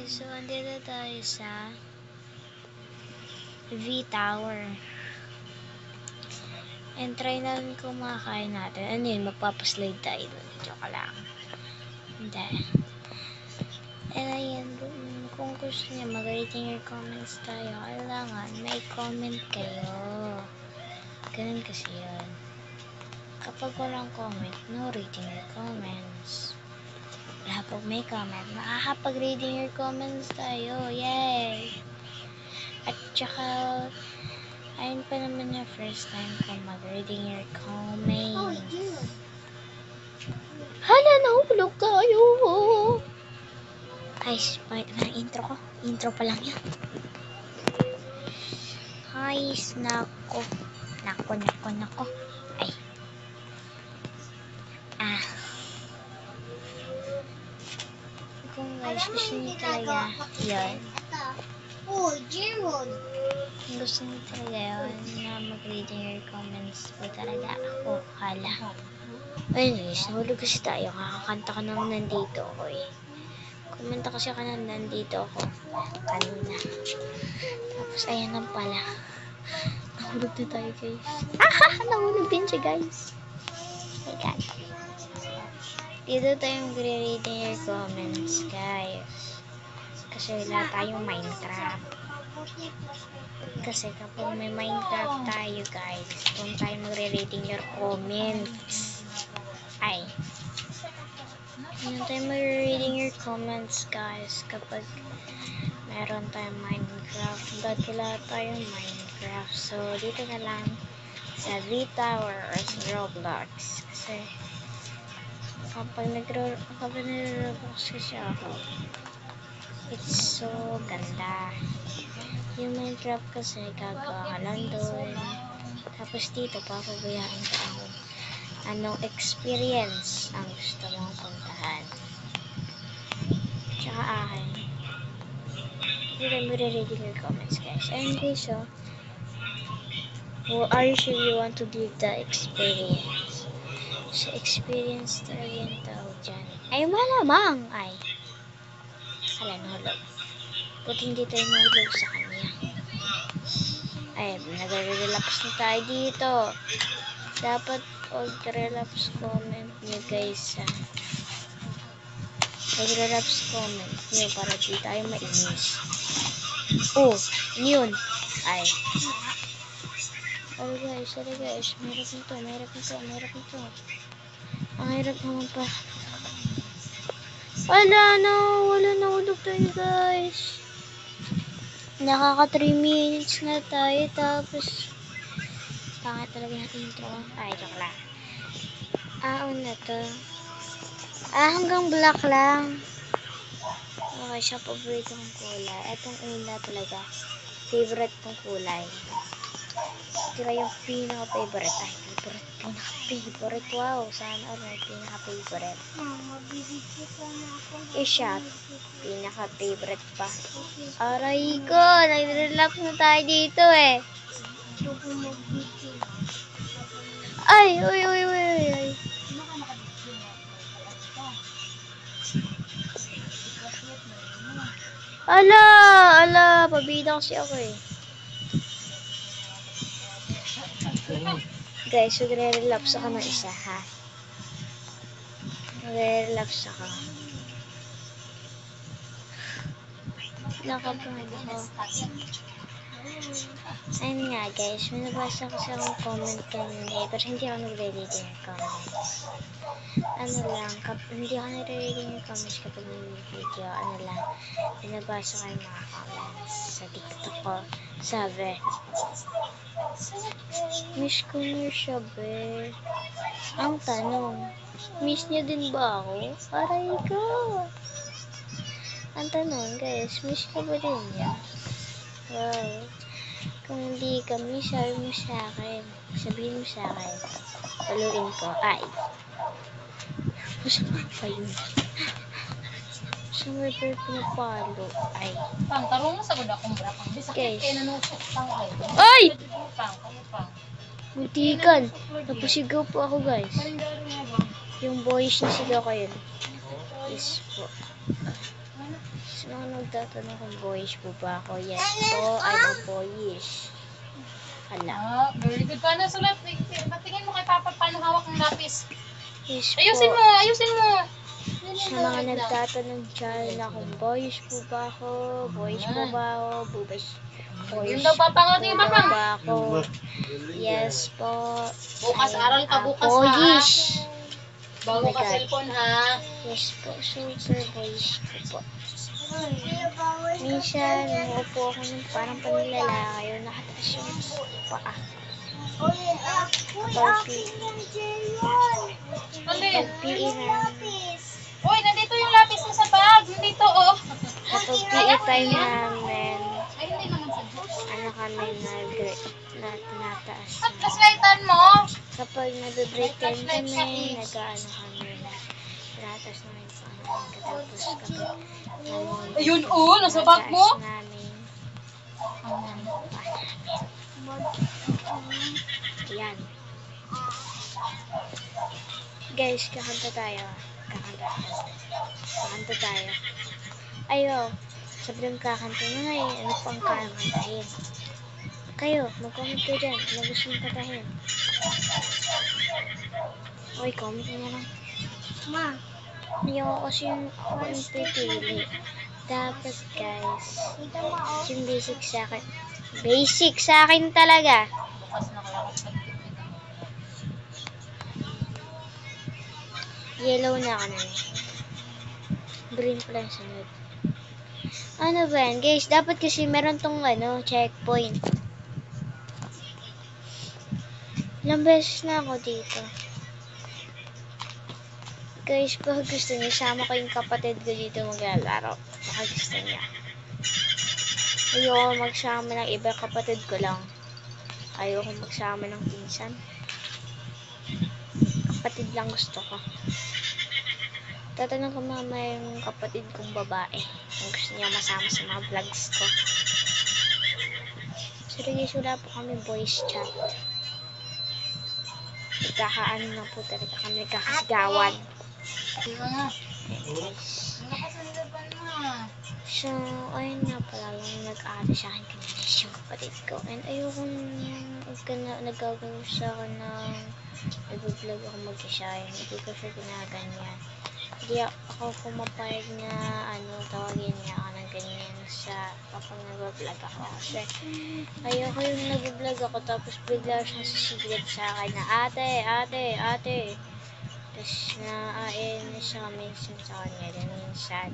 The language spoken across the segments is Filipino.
So, andito tayo sa V-Tower. And try natin kung makakain natin. Ano yun? Magpapaslide tayo dun. Joke lang. Hindi. And ayan, kung gusto niya mag-rating your comments tayo, kailangan may comment kayo. Ganun kasi yun. Kapag walang comment, no rating your comments. Wala pag may comment, makakapag-reading your comments tayo. Yay! At saka, ayun pa naman yung first time ko mag-reading your comments. Hala, nahulog tayo! Guys, bakit na intro ko? Intro pa lang yan. Guys, nako. Nako. Ay. Kung guys, gusto niyo talaga yun. Oh, Gerald. Kung gusto niyo talaga yun, na mag-reading your comments po talaga ako. Hala. Anyways, nahulog kasi tayo. Kakakanta ka nang nandito ako eh. Kumanta kasi ka nang nandito ako kanina. Tapos ayan lang pala. Nahulog na tayo guys. Nahulog din siya guys. Oh my god. Dito tayo magre-reading your comments, guys. Kasi wala tayong Minecraft. Kasi kapag may Minecraft tayo, guys, kung tayo magre-reading your comments. Ay. Hindi tayo magre-reading your comments, guys, kapag meron tayong Minecraft. But wala tayong Minecraft. So, dito na lang sa V-Tower or sa Roblox. Kasi kapag nag-Roblox kasi ako, it's so ganda. Yung Minecraft kasi gagawa ka lang doon. Tapos dito, papabayaan ka ako. Anong experience ang gusto mong puntahan. Tsaka akin. Dito tayo magre-reading your comments, guys. And guys, so, are you sure you want to live the experience? So, experience talaga yung tawag dyan. Ay, malamang! Ay. Hala, nahulog. Buti hindi tayo nahulog sa kanya. Ay, nag-relax na tayo dito. Dapat mag-relax comment nyo, guys. Mag-relax comment nyo para di tayo mainis. Oh, yun. Ay. Sorry guys. Mahirap nito. Ang hirap naman pa. Wala nahulog tayo guys. Nakaka 3 minutes na tayo tapos pangit talaga yung intro. Ay, joke lang. Na to. Hanggang black lang. Okay, siya paborito kong kulay. Itong una talaga. Favorite kong kulay. Ito yung pinaka-favorite. Ay, pinaka-favorite. Wow, sana all may pinaka-favorite. Mama, bibigyan ka na ako. Siya, pinaka-favorite pa. Aray ko, nag-relax na tayo dito eh. Gusto ko mag-bigyan. Ay. Ala, pabida kasi ako eh. Guys, magre-relapse ako ng isa, ha? Magre-relapse ako. Nakabahan ako. Ayun nga, guys. May nabasa kasi akong comment kanina eh, pero hindi ako nagre-reading yung comments. Hindi ako nagre-reading yung comments kapag may video. Binabasa ko yung mga comments sa TikTok ko. Sabi, miss ko na siya, be. Ang tanong, miss niya din ba ako? Aray ko. Ang tanong, guys, miss ka ba din niya? Wow. Kung hindi ka miss, sabihin mo sa akin. Paluin ko. Ay. Masama pa yun. Masama pa yung pinapalo. Ay. Pang, tarong mo sa guda kong brapang. Guys. Kaya nanusok pang ay. Ay! Pang. Muntikan. Napusigaw po ako, guys. Yung boys na sigaw ko yun. Yes po. Sa mga nagtatanong kung boyish po ba ako, yes po, I'm a boyish. Hala. Ah, very good. Paano sulat? Patingin mo kay Papa paano hawak ng lapis. Yes Ayusin po. mo, ayusin mo. Sa mga nagtatanong dyan na kung boyish po ba ako, boyish po ba ako, boyish Yun daw, Papa. po Tingin, ba Papa. ako? Yes po. Bukas, I'm aral ka a bukas, boyish. Bago Oh my ka God. cellphone, ha? Yes po, super boyish ko po. Kuya, bawal ka Minsan, umuupo ako ng parang panilalaki o nakataas yung paa. Uy, akin yung gel yun. Alin? PE na, Uy, nandito yung lapis mo sa bag. Nandito, oh. kapag PE time namin, Ay, hindi naman sa ano kami nataas At na. flashlightan mo. Kapag nag-break time kami, nag-ano kami na nataas na yung paa. Tapos kapag Ayun, oh, nasa bag mo. nataas namin, yan. Guys, kakanta tayo. Kakanta tayo. Ayo, sabi ng kakanta na nga eh, ano pang kakantahin? Kayo, mag-comment kayo dyan. Ano gusto mong kantahin? Okay, comment nyo na lang. Ma, Ayoko kasi yung ako yung pipili. Dapat guys, dito ma, yung basic sa akin. Basic sa akin talaga. Bukas na kaya ako nagtipid. Yellow na kami. Green pala yung sunod. Ano ba yan? Guys, dapat kasi meron tong checkpoint. Ilang beses na ako dito. Guys, pag gusto niyo, sama ko yung kapatid ko dito maglalaro. Baka gusto niya. Ayoko magsama ng iba, kapatid ko lang. Ayoko magsama ng pinsan. Kapatid lang gusto ko. Tatanong ko mamaya yung kapatid kong babae kung gusto niya masama sa mga vlogs ko. Sorry guys, wala po kami voice chat. Nagkakaano na po talaga kami, nagkakasigawan. Diba nga? Ano ka sa nilaban mo? So, ayun na pala lang nag-aaral sa akin kanina yung kapatid ko. And ayoko nagagawin sa akin ng nag-vlog ako mag-isa. Hindi ko siya ginaganyan. Hindi ako pumapayag na tawagin niya ako ng ganyan sa kapag nag-vlog ako. Kasi ayoko yung nag-vlog ako tapos bigla siyang sisigilid sa akin na ate. Tapos naiinis siya minsan sa kanya. Then minsan,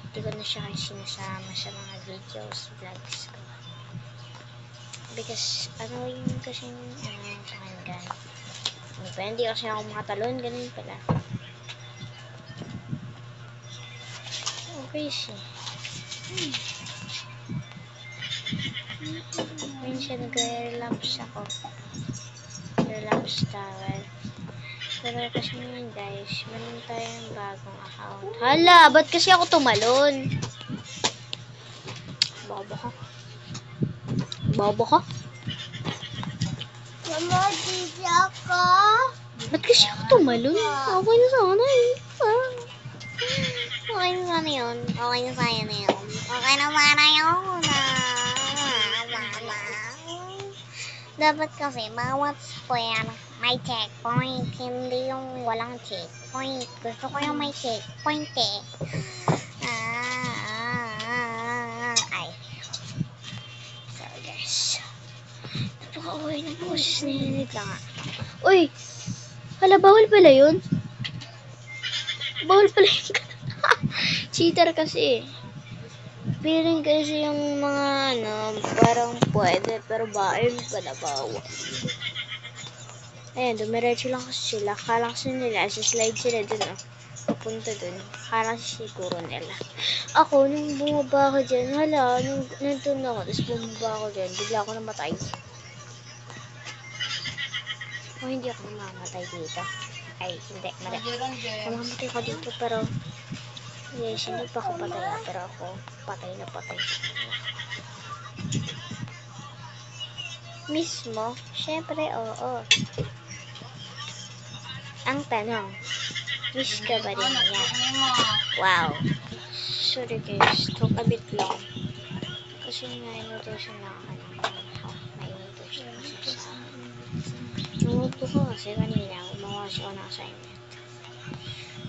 hindi ko na siya sinasama sa mga videos, vlogs ko. Because, yung kasing, sa akin ganun. Hindi kasi ako makatalon, ganun pala. Okay siya. Minsan nag-relapse ako. Relapse towel. Pero kasi ngayon guys, meron tayong bagong account. Hala, ba't kasi ako tumalon? Bobo ka? mama, dito ako. Ba't kasi ako tumalon? Okay na sana eh. Okay na sana yun. Okay na sana yun. Okay na sana yun. Dapat kasi bawat square may checkpoint. Hindi yung walang checkpoint. Gusto ko yung may checkpoint eh. Ay. So guys. Napaka-okay ng boses na yun. Wait lang nga. Uy! Hala, bawal pala yun. Bawal pala yun. Cheater kasi. Feeling kasi yung mga parang pwede, pero yun pala bawal. Ayan, dumiretso lang kasi sila. Kala kasi nila, slide sila dun, papunta dun. Kala kasi siguro nila. Ako, nung bumaba ako dyan, nandun ako, tapos bumaba ako dyan, bigla ako namatay. O, hindi ako namamatay dito. Ay, hindi, mali. Namamatay ako dito, pero yes, hindi pa ako patay na, pero ako patay na patay. Mismo? Syempre, oo. Ang tanong, miss ka ba rin niya? Wow. sorry guys. Talk a bit lang. Kasi nga, inutusan na ako ng may inutusan kasi sa Numupo ko kasi kanina, gumawa siya ng assignment.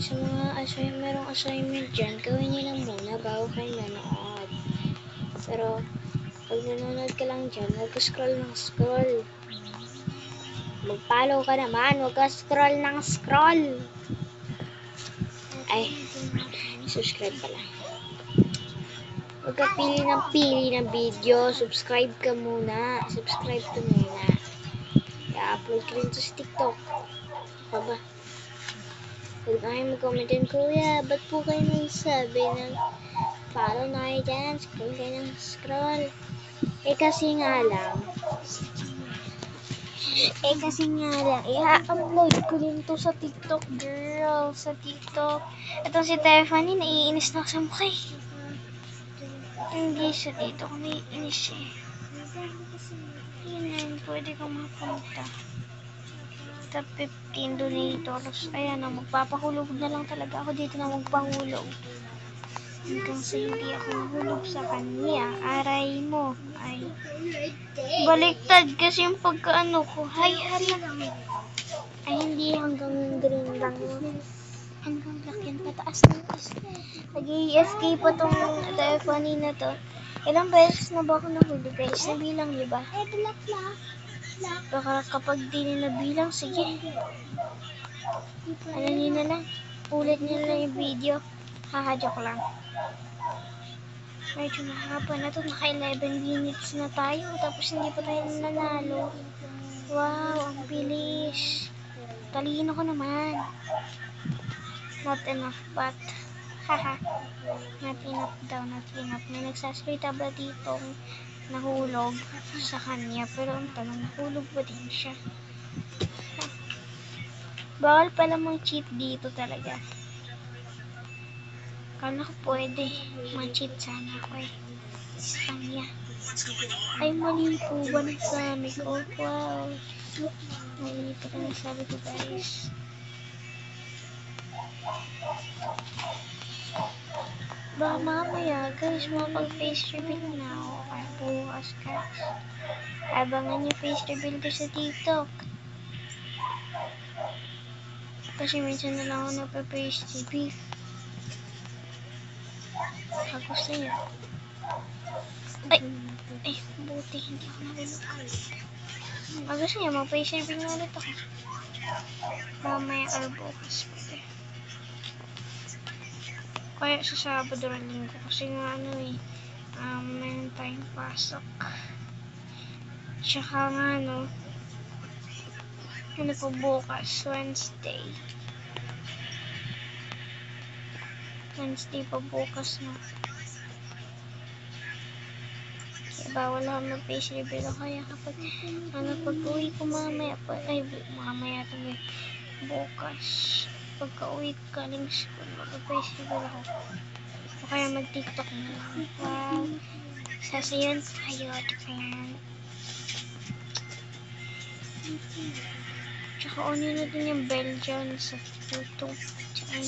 Sa mga merong assignment dyan, gawin niyo lang muna bago kayo nanood. Pero, pag nanonood ka lang dyan, huwag ka scroll ng scroll. Mag-follow ka naman, huwag ka scroll ng scroll. Ay, subscribe pala. Huwag ka pili ng video, subscribe ka muna. Subscribe ka muna. I-upload ka rin to sa TikTok. Ano ba? Huwag na kayo mag-comment din, Kuya, ba't po kayo nagsabi ng follow na kayo dyan, scroll kayo ng scroll. Kasi nga lang, i-upload ko din to sa TikTok, girl, sa TikTok. Itong si Tiffany, naiinis na ako sa mukha eh. Hindi sa dito ko naiinis eh. Yun, pwede kang mapunta. Top 15 donators. Ayan na, magpapahulog na lang talaga ako dito na magpahulog. Hanggang sa hindi ako mahulog sa kanya. Aray mo. Ay, baliktad kasi yung pagkaano ko. Hay, hala. Ay, hindi hanggang green lang. Hanggang black yan. Pataas na. Nag-i-escape pa tong Tiffany na to. Ilang beses na ba ako nahulog guys? Nabilang niyo ba? Baka kapag di nila bilang, sige. Ano nyo na lang. Ulit nyo na lang yung video. Haha, joke lang. Medyo mahaba na to. Naka 11 minutes na tayo. Tapos hindi pa tayo nanalo. Wow, ang bilis. Talino ko naman. Not enough, but haha. Not enough daw, not enough. May nagsasalita ba ditong nahulog sa kanya, pero ang tanong, nahulog ba din siya? Bawal pala mong cheat dito talaga. Kala ko pwede ma-cheat sana ako eh sa kanya. Ay, mali po ba nasabi ko? Wow, mali po na nasabi ko guys. Baka mamaya guys, mapag-face reveal na ako. Ay, bukas guys. Abangan yung face reveal ko sa TikTok. Kasi minsan na lang ako nagpa-face reveal. Gusto niya. Ay, buti hindi ako nalulog. Gusto niya, mag-face reveal na ulit ako. Mamaya or bukas pwede. Kaya sa Sabado o Linggo kasi nga ano eh, meron tayong pasok. Tsaka nga ano po bukas, Wednesday pa bukas na. Kaya bawal ako mag-face reveal o kaya kapag pag-uwi ko mamaya bukas. Pagka-uwi ko galing school, mag-face reveal ako. O kaya mag-TikTok na lang. Wow. Sasayon tayo. Tsaka on yun na din yung bell dyan sa YouTube. Tsaka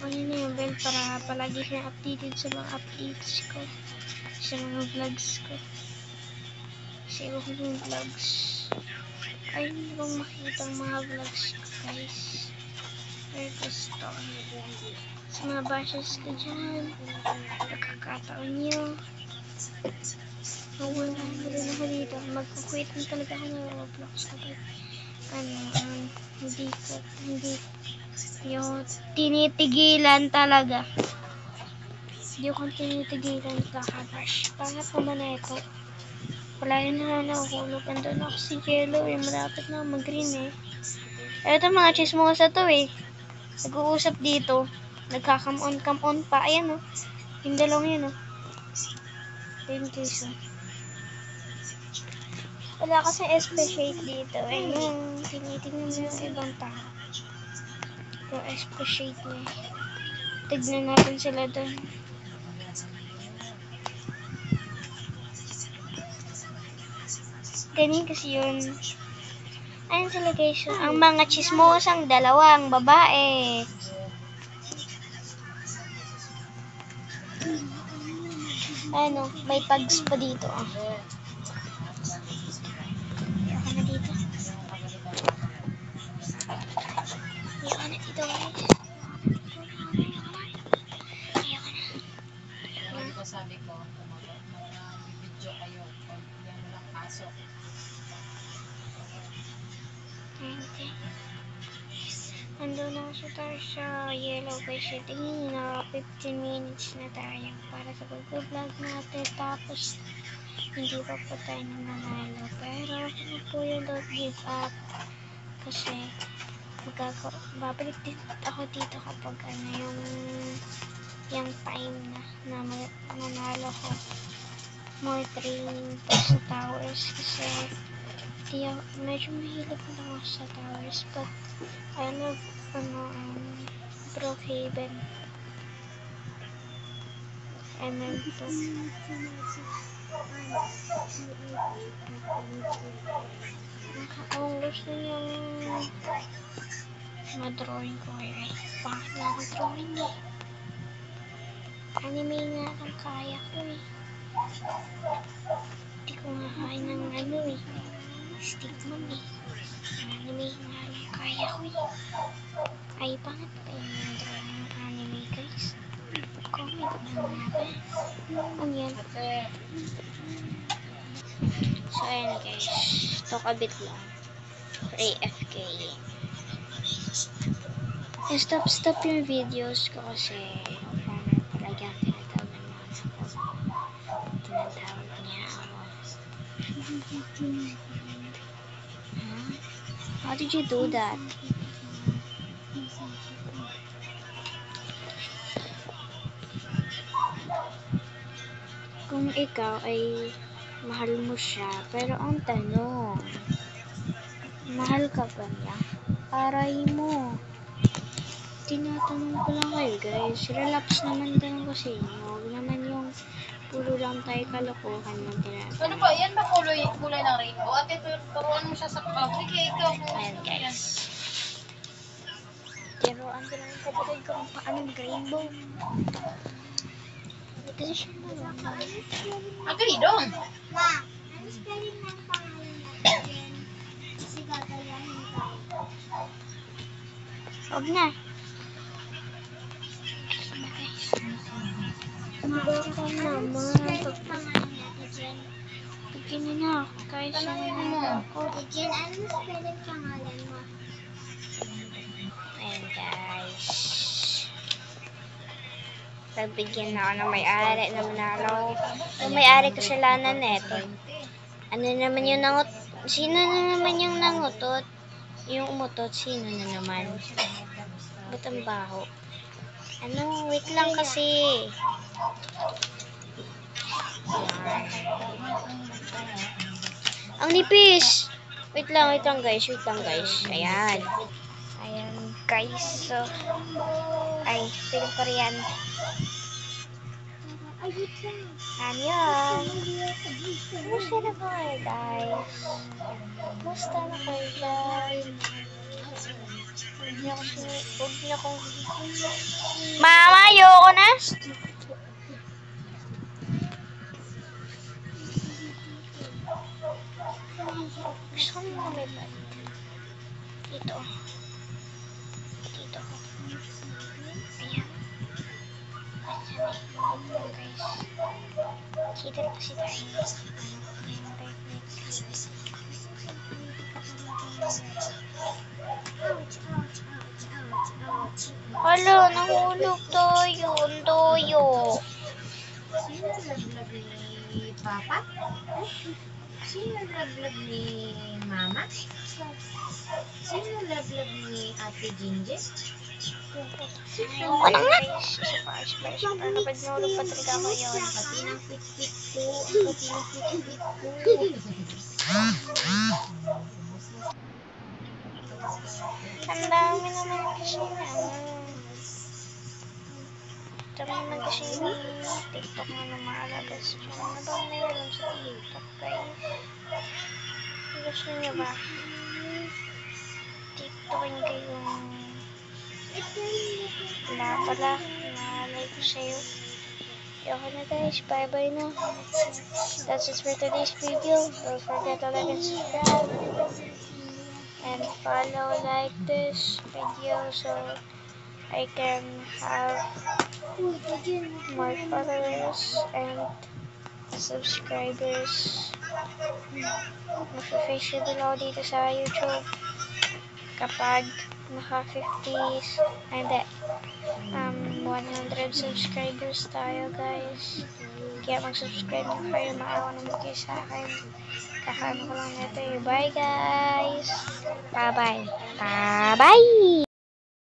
on yun na yung bell para palagi siya updated sa mga updates ko. Sa mga vlogs ko. Kasi ako yung vlogs. Ay, hindi kong makita ang mga vlogs ko guys. Where gusto. Sa mga bashes ko dyan. Pagkakataon nyo. Wala na rin ako dito. Mag-quit na talaga ako ng Roblox kapag hindi yung tinitigilan talaga. Hindi ko tinitigilan kakabash. Pangat naman na ito. Wala yun na nakukulog. Andun ako si Jello eh. Malapit na mag-green eh. Eto mga chismosa to eh. Nag-uusap dito. Nagka-come on pa. Ayan oh. Yung dalawang yun oh. Ayun guys oh. Wala kasi especiate dito. Eh yung tinitingnan mo yung ibang tao. Yung especiate niya. Tignan natin sila doon. Ganyan kasi yun. Ayun sila guys. Ang mga chismosang dalawang babae. Ano, may tags pa dito. Ayoko na dito. Ayoko na dito, guys. Ayoko na. Di ba sabi ko, video kayo, pag yan walang pasok. Okay. Andun na tayo sa yellow guys. Tingin na 15 minutes na tayo para sa pag-vlog natin. Tapos, hindi pa po tayo nanalo. Pero, ano po yung don't give up. Kasi, babalik din ako dito kapag ano yung time na manalo ko. More training pa sa towers. Kasi, medyo mahilig na ako sa towers. But, I love, Brookhaven. MM2. Kung gusto niyong ma-drawing ko ay bakit na ako drawing eh. Anime nga ang kaya ko eh. Hindi ko nga kaya ng ano eh. Stickman eh. Anime nga lang kaya ko eh. Ay, bakit pa yung drawing ng anime guys? Comment na nga ba? Ano yan? So, ayan guys. Talk a bit lang. For AFK. Stop yung videos ko kasi paano talagang tinatawag ng mga ako. Tinatawag niya ako. Huh? How did you do that? Kung ikaw ay mahal mo siya, pero ang tanong, mahal ka ba niya? Aray mo. Tinatanong ko lang kayo guys. Relax naman din kasi inyo. Huwag naman yung puro lang tayo kalokohan ng tinatanong. Ano ba? Yan ba kulay ng rainbow? At ito, turuan mo siya sa public. Ikaw mo. Ayan guys. Tinuruan ko lang yung kapatid ko kung paano mag-rainbow. Kasi siya marunong. Agree doon. Ma, ano spelling ng pangalan natin? Kasi gagayahin tayo. Huwag na. Baka naman. Spelling pangalan natin. Bigyan niyo na ako guys. Tanongin mo. Jen, ano spelling pangalan mo? Ayan guys. Pagbigyan na ako ng may-ari na manalo. Yung may-ari kasalanan neto. Ano naman yung nangot? Sino na naman yung nangutot? Yung umutot, sino na naman? Ba't ang baho? Ano? Wait lang kasi. Yan. Ang nipis! Wait lang guys. Ayan. Ayan guys. So, ay, piling ko riyan. Ayan. Kumusta na kayo guys? Kumusta na kayo guys? Huwag niyo akong... Mama, ayoko na! Gusto ko na may bait. Dito. Ayan. Guys. Kita kasi tayo. Hala, nahulog tayo. Ang toyo. Sino naglag ni Papa? Sino naglag ni Mama? Sino naglag ni Ate Jinje? Ano nga? Para pag nahulog pa talaga ako yun. Pati ng pit-pit ko. Pati ng pit-pit ko. Ang dami naman kasi na. Dami naman kasi TikTok na lumalabas dyan. Ano ba meron sa TikTok guys? Gusto nyo ba? TikTokin kayong wala pala. Nalay ko sa'yo. Okay na guys, bye bye na. That's it for today's video. Don't forget to like and subscribe. And follow, like this video so I can have more followers and subscribers. Mag-official ako dito sa YouTube kapag naka 100 subscribers tayo guys. Kaya mag-subscribe na kayo, maawa naman kayo sa akin. Kakaano ko lang nito eh. Bye guys! Bye bye! Bye bye!